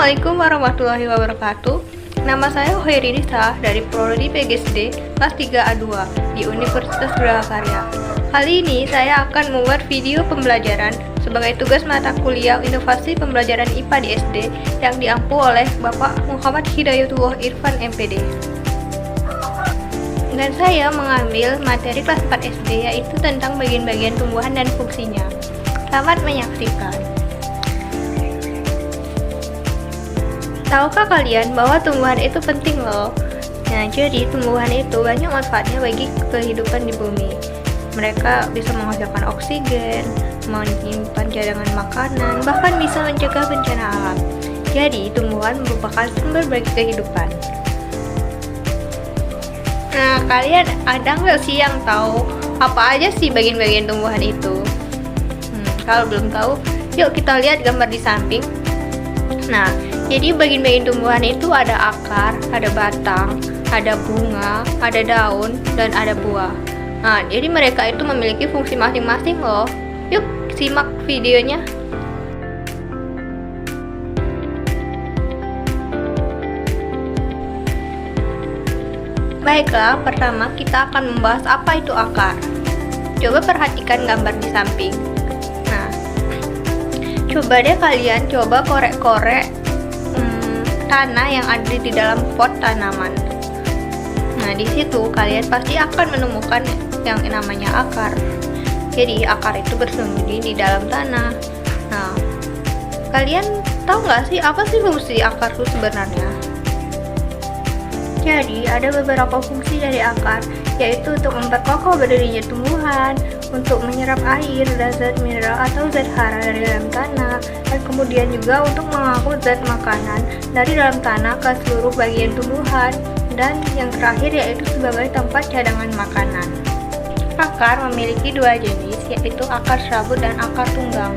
Assalamualaikum warahmatullahi wabarakatuh. Nama saya Hoiri Nisa dari Prodi PGSD kelas 3A2 di Universitas Brahakarya. Kali ini saya akan membuat video pembelajaran sebagai tugas mata kuliah Inovasi Pembelajaran IPA di SD yang diampu oleh Bapak Muhammad Hidayatullah Irfan MPD. Dan saya mengambil materi kelas 4 SD yaitu tentang bagian-bagian tumbuhan dan fungsinya. Selamat menyaksikan. Tahukah kalian bahwa tumbuhan itu penting loh? Nah, jadi tumbuhan itu banyak manfaatnya bagi kehidupan di bumi. Mereka bisa menghasilkan oksigen, menyimpan cadangan makanan, bahkan bisa mencegah bencana alam. Jadi, tumbuhan merupakan sumber bagi kehidupan. Nah, kalian ada nggak sih yang tahu apa aja sih bagian-bagian tumbuhan itu? Kalau belum tahu, yuk kita lihat gambar di samping. Nah, jadi bagian-bagian tumbuhan itu ada akar, ada batang, ada bunga, ada daun, dan ada buah. Nah, jadi mereka itu memiliki fungsi masing-masing loh. Yuk, simak videonya. Baiklah, pertama kita akan membahas apa itu akar. Coba perhatikan gambar di samping. Nah, coba deh kalian coba korek-korek tanah yang ada di dalam pot tanaman. Nah, di situ kalian pasti akan menemukan yang namanya akar. Jadi akar itu bersembunyi di dalam tanah. Nah, kalian tahu nggak sih apa sih fungsi akar itu sebenarnya? Jadi ada beberapa fungsi dari akar, yaitu untuk memperkokoh berdirinya tumbuhan, untuk menyerap air dan zat mineral atau zat hara dari dalam tanah, dan kemudian juga untuk mengangkut zat makanan dari dalam tanah ke seluruh bagian tumbuhan, dan yang terakhir yaitu sebagai tempat cadangan makanan. Akar memiliki dua jenis, yaitu akar serabut dan akar tunggang.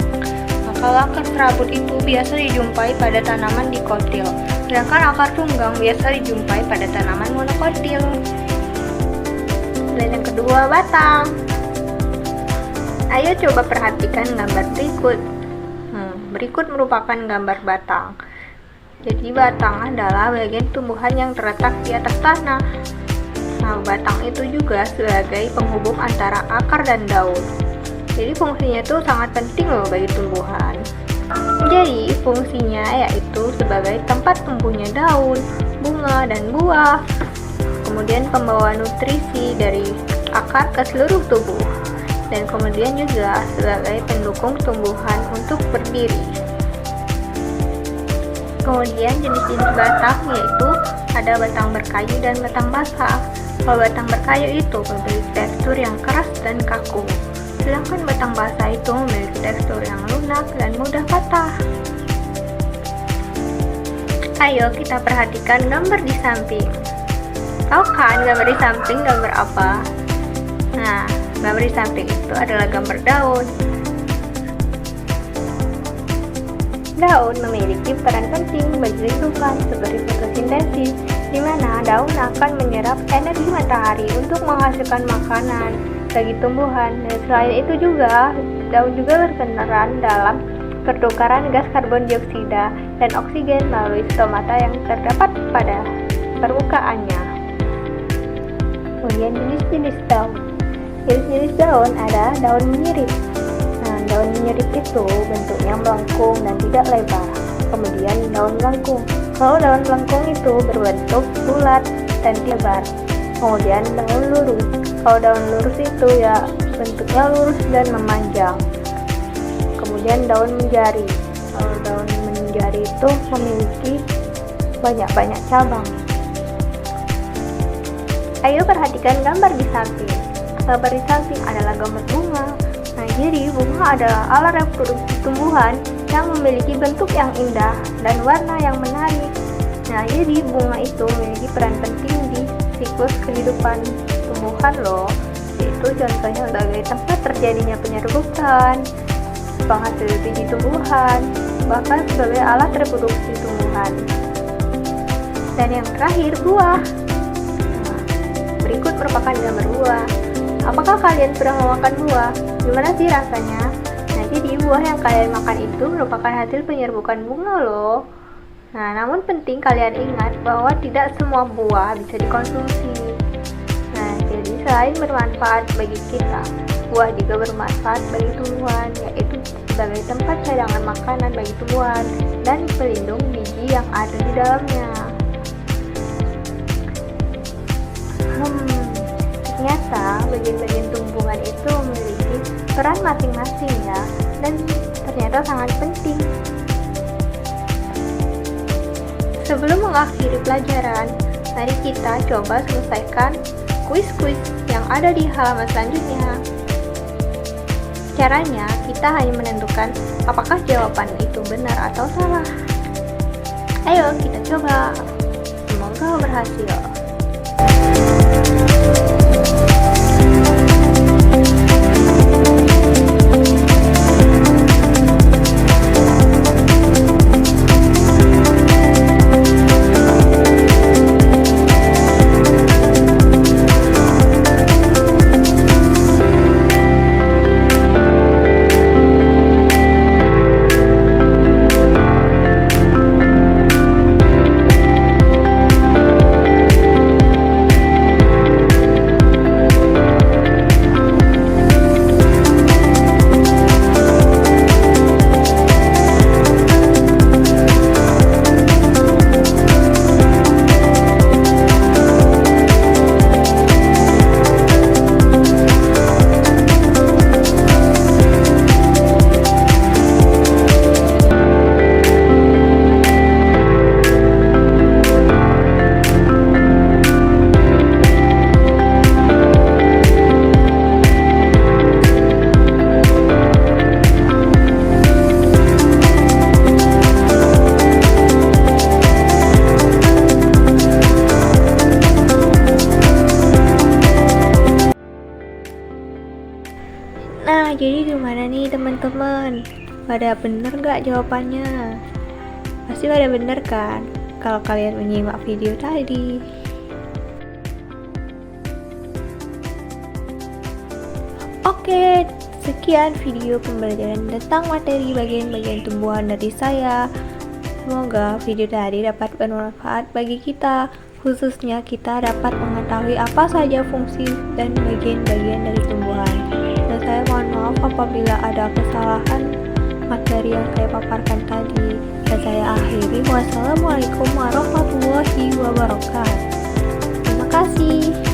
Nah, kalau akar serabut itu biasa dijumpai pada tanaman dikotil, sedangkan akar tunggang biasa dijumpai pada tanaman monokotil. Dan yang kedua, batang. Ayo coba perhatikan gambar berikut. Berikut merupakan gambar batang. Jadi batang adalah bagian tumbuhan yang terletak di atas tanah. Nah, batang itu juga sebagai penghubung antara akar dan daun. Jadi fungsinya itu sangat penting loh bagi tumbuhan. Jadi fungsinya yaitu sebagai tempat tumbuhnya daun, bunga, dan buah. Kemudian pembawa nutrisi dari akar ke seluruh tubuh. Dan kemudian juga sebagai pendukung tumbuhan untuk berdiri. Kemudian jenis-jenis batang yaitu ada batang berkayu dan batang basah. Kalau batang berkayu itu memiliki tekstur yang keras dan kaku, sedangkan batang basah itu memiliki tekstur yang lunak dan mudah patah. Ayo kita perhatikan gambar di samping. Tahu kan gambar di samping gambar apa? Nah, gambar di samping itu adalah gambar daun. Daun memiliki peran penting bagi lingkungan seperti fotosintesis, di mana daun akan menyerap energi matahari untuk menghasilkan makanan bagi tumbuhan. Dan selain itu juga, daun juga berperan dalam pertukaran gas karbon dioksida dan oksigen melalui stomata yang terdapat pada permukaannya. Kemudian jenis-jenis daun. Jenis-jenis daun ada daun menyirip. Nah, daun menyirip itu bentuknya melengkung dan tidak lebar. Kemudian daun melengkung. Kalau daun melengkung itu berbentuk bulat dan lebar. Kemudian daun lurus. Kalau daun lurus itu ya bentuknya lurus dan memanjang. Kemudian daun menjari. Kalau daun menjari itu memiliki banyak-banyak cabang. Ayo perhatikan gambar di samping. Gambar di samping adalah gambar bunga. Nah, jadi bunga adalah alat reproduksi tumbuhan yang memiliki bentuk yang indah dan warna yang menarik. Nah, jadi bunga itu memiliki peran penting di siklus kehidupan tumbuhan loh. Yaitu contohnya sebagai tempat terjadinya penyerbukan, penghasil biji tumbuhan, bahkan sebagai alat reproduksi tumbuhan. Dan yang terakhir, buah. Nah, berikut merupakan gambar buah. Apakah kalian pernah memakan buah? Gimana sih rasanya? Nah, jadi buah yang kalian makan itu merupakan hasil penyerbukan bunga loh. Nah, namun penting kalian ingat bahwa tidak semua buah bisa dikonsumsi. Nah, jadi selain bermanfaat bagi kita, buah juga bermanfaat bagi tumbuhan, yaitu sebagai tempat cadangan makanan bagi tumbuhan dan pelindung biji yang ada di dalamnya. Ternyata bagian-bagian tumbuhan itu memiliki peran masing-masing ya, dan ternyata sangat penting. Sebelum mengakhiri pelajaran, mari kita coba selesaikan kuis-kuis yang ada di halaman selanjutnya. Caranya, kita hanya menentukan apakah jawaban itu benar atau salah. Ayo kita coba. Semoga berhasil. Nah, jadi gimana nih teman-teman? Pada bener nggak jawabannya? Pasti pada bener kan? Kalau kalian menyimak video tadi. Oke, sekian video pembelajaran tentang materi bagian-bagian tumbuhan dari saya. Semoga video tadi dapat bermanfaat bagi kita, khususnya kita dapat mengetahui apa saja fungsi dan bagian-bagian dari tumbuhan. Dan saya mohon maaf apabila ada kesalahan materi yang saya paparkan tadi. Dan saya akhiri, wassalamualaikum warahmatullahi wabarakatuh. Terima kasih.